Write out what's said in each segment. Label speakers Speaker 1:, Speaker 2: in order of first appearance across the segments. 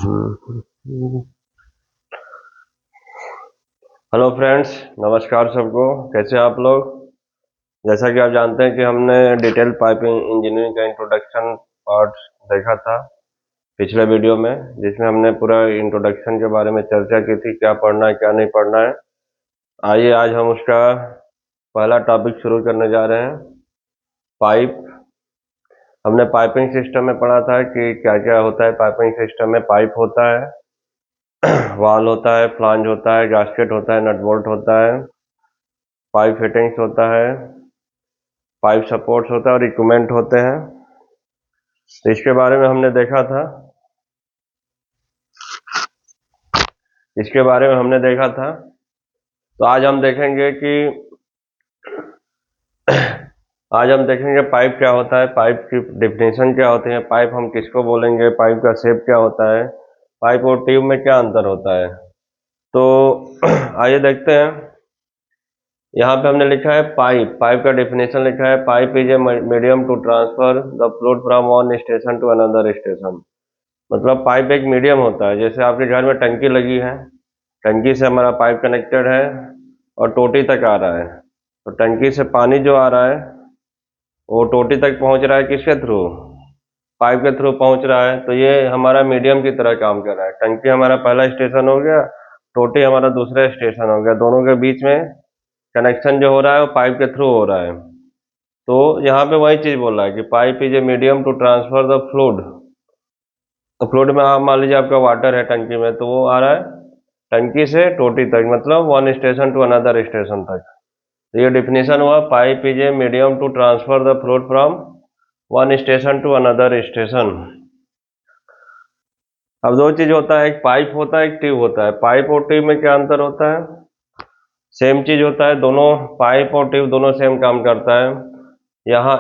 Speaker 1: Hello friends, नमस्कार सबको। कैसे हैं आप लोग? जैसा कि आप जानते हैं कि हमने डिटेल पाइपिंग इंजीनियरिंग का इंट्रोडक्शन पार्ट देखा था पिछले वीडियो में, जिसमें हमने पूरा इंट्रोडक्शन के बारे में चर्चा की थी, क्या पढ़ना है क्या नहीं पढ़ना है। आइए आज हम उसका पहला टॉपिक शुरू करने जा रहे हैं, पाइप। हमने पाइपिंग सिस्टम में पढ़ा था कि क्या क्या होता है पाइपिंग सिस्टम में। पाइप होता है, वाल होता है, फ्लांज होता है, गास्केट होता है, नट बोल्ट होता है, पाइप फिटिंग्स होता है, पाइप सपोर्ट्स होता है और इक्विपमेंट होते हैं। तो इसके बारे में हमने देखा था तो आज हम देखेंगे कि आज हम देखेंगे पाइप क्या होता है, पाइप की डेफिनेशन क्या होती है, पाइप हम किसको बोलेंगे, पाइप का शेप क्या होता है, पाइप और ट्यूब में क्या अंतर होता है। तो आइए देखते हैं। यहाँ पे हमने लिखा है पाइप। पाइप का डेफिनेशन लिखा है, pipe is a medium to transfer the fluid from one station to another station. मतलब पाइप एक मीडियम होता है। जैसे आपके घर में टंकी लगी है, टंकी से हमारा पाइप कनेक्टेड है और टोटी तक आ रहा है। तो टंकी से पानी जो आ रहा है वो टोटी तक पहुंच रहा है, किसके थ्रू? पाइप के थ्रू पहुंच रहा है। तो ये हमारा मीडियम की तरह काम कर रहा है। टंकी हमारा पहला स्टेशन हो गया, टोटी हमारा दूसरा स्टेशन हो गया। दोनों के बीच में कनेक्शन जो हो रहा है वो पाइप के थ्रू हो रहा है। तो यहाँ पे वही चीज बोल रहा है कि pipe is a medium to transfer the fluid. तो फ्लूइड में आप मान लीजिए आपका वाटर है टंकी में, तो वो आ रहा है टंकी से टोटी तक, मतलब one station to another station तक। तो ये डिफिनेशन हुआ, pipe is a medium to transfer the fluid from one station to another station. अब दो चीज होता है, एक पाइप होता है, एक ट्यूब होता है। पाइप और ट्यूब में क्या अंतर होता है? सेम चीज होता है, दोनों पाइप और ट्यूब दोनों सेम काम करता है। यहाँ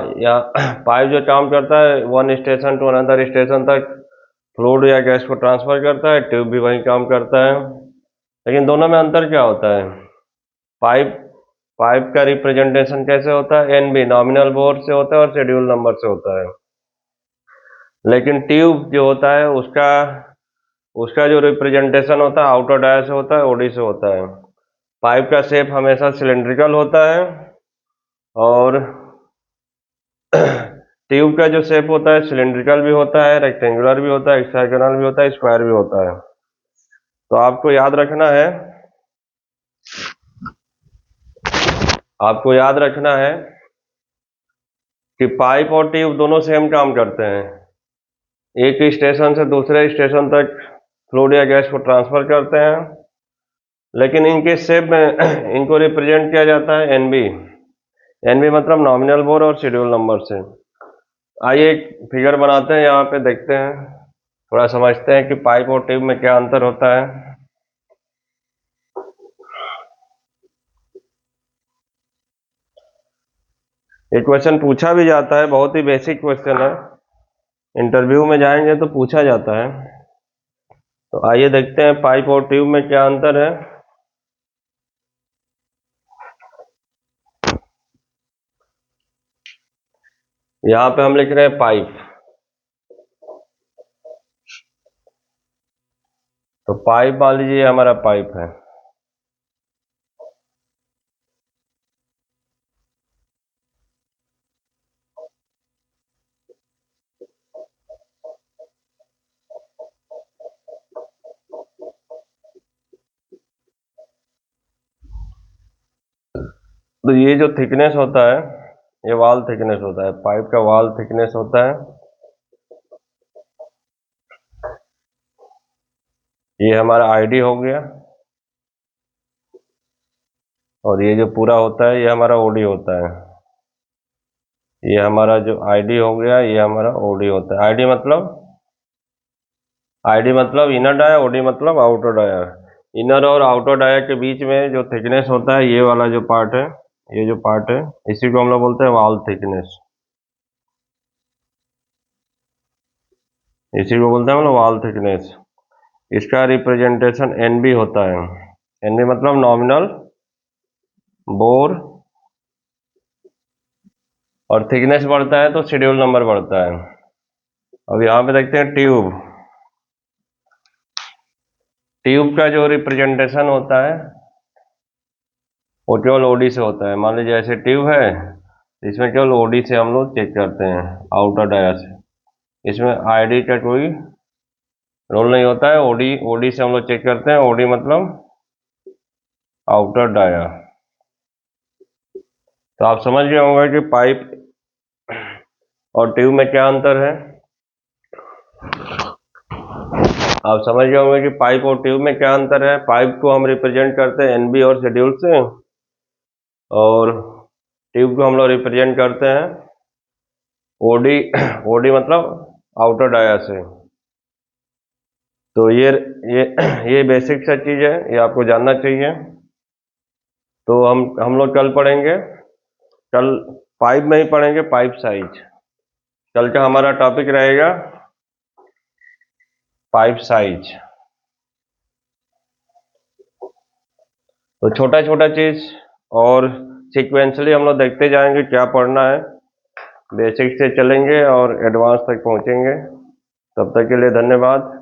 Speaker 1: पाइप जो काम करता है one station to another station तक फ्लूइड या गैस को ट्रांसफर करता है, ट्यूब भी वही काम करता है। लेकिन दोनों में अंतर क्या होता है? पाइप पाइप का रिप्रेजेंटेशन कैसे होता है? एनबी नॉमिनल बोर से होता है और शेड्यूल नंबर से होता है। लेकिन ट्यूब जो होता है उसका उसका जो रिप्रेजेंटेशन होता है आउटर डाया से होता है, ओडी से होता है। पाइप का शेप हमेशा सिलेंड्रिकल होता है और ट्यूब का जो शेप होता है सिलेंड्रिकल भी होता है, रेक्टेंगुलर भी होता है, हेक्सागोनल भी होता है, स्क्वायर भी होता है। तो आपको याद रखना है कि पाइप और ट्यूब दोनों सेम काम करते हैं। एक ही स्टेशन से दूसरे स्टेशन तक फ्लूइड या गैस को ट्रांसफर करते हैं, लेकिन इनके शेप में इनको रिप्रेजेंट किया जाता है एनबी। एनबी मतलब नॉमिनल बोर और शेड्यूल नंबर से। आइए एक फिगर बनाते हैं, यहाँ पे देखते हैं, थोड़ा समझते हैं कि पाइप और ट्यूब में क्या अंतर होता है। ये क्वेश्चन पूछा भी जाता है, बहुत ही बेसिक क्वेश्चन है, इंटरव्यू में जाएंगे तो पूछा जाता है। तो आइए देखते हैं पाइप और ट्यूब में क्या अंतर है। यहाँ पे हम लिख रहे हैं पाइप। तो पाइप मान लीजिए हमारा पाइप है। तो ये जो थिकनेस होता है ये वाल थिकनेस होता है, पाइप का वाल थिकनेस होता है। ये हमारा आईडी हो गया और ये जो पूरा होता है ये हमारा ओडी होता है। ये हमारा जो आईडी हो गया ये हमारा ओडी होता है। आईडी मतलब इनर डाया, ओडी मतलब आउटर डाया। इनर और आउटर डाया के बीच में जो थिकनेस होता है, ये वाला जो पार्ट है, ये जो पार्ट है, इसी को हम लोग बोलते हैं वाल थिकनेस। इसी को बोलते हैं हम लोग वाल थिकनेस। इसका रिप्रेजेंटेशन एनबी होता है। एनबी मतलब नॉमिनल बोर, और थिकनेस बढ़ता है तो शेड्यूल नंबर बढ़ता है। अब यहाँ पे देखते हैं ट्यूब। ट्यूब का जो रिप्रेजेंटेशन होता है वो केवल ओडी से होता है। मान लीजिए ऐसे ट्यूब है, इसमें केवल ओडी से हम लोग चेक करते हैं, आउटर डाया से। इसमें आईडी का कोई रोल नहीं होता है। ओडी ओडी से हम लोग चेक करते हैं। ओडी मतलब आउटर डाया। तो आप समझ गए होंगे कि पाइप और ट्यूब में क्या अंतर है। आप समझ गए होंगे कि पाइप और ट्यूब में क्या अंतर है। पाइप को हम रिप्रेजेंट करते हैं एनबी और शेड्यूल से, और ट्यूब को हम लोग रिप्रेजेंट करते हैं ओडी ओडी मतलब आउटर डाया से। तो ये बेसिक सा चीज है, ये आपको जानना चाहिए। तो हम लोग कल पढ़ेंगे, कल पाइप में ही पढ़ेंगे पाइप साइज। कल का हमारा टॉपिक रहेगा पाइप साइज। तो छोटा छोटा चीज और सीक्वेंशली हम लोग देखते जाएंगे क्या पढ़ना है। बेसिक से चलेंगे और एडवांस तक पहुंचेंगे। तब तक के लिए धन्यवाद।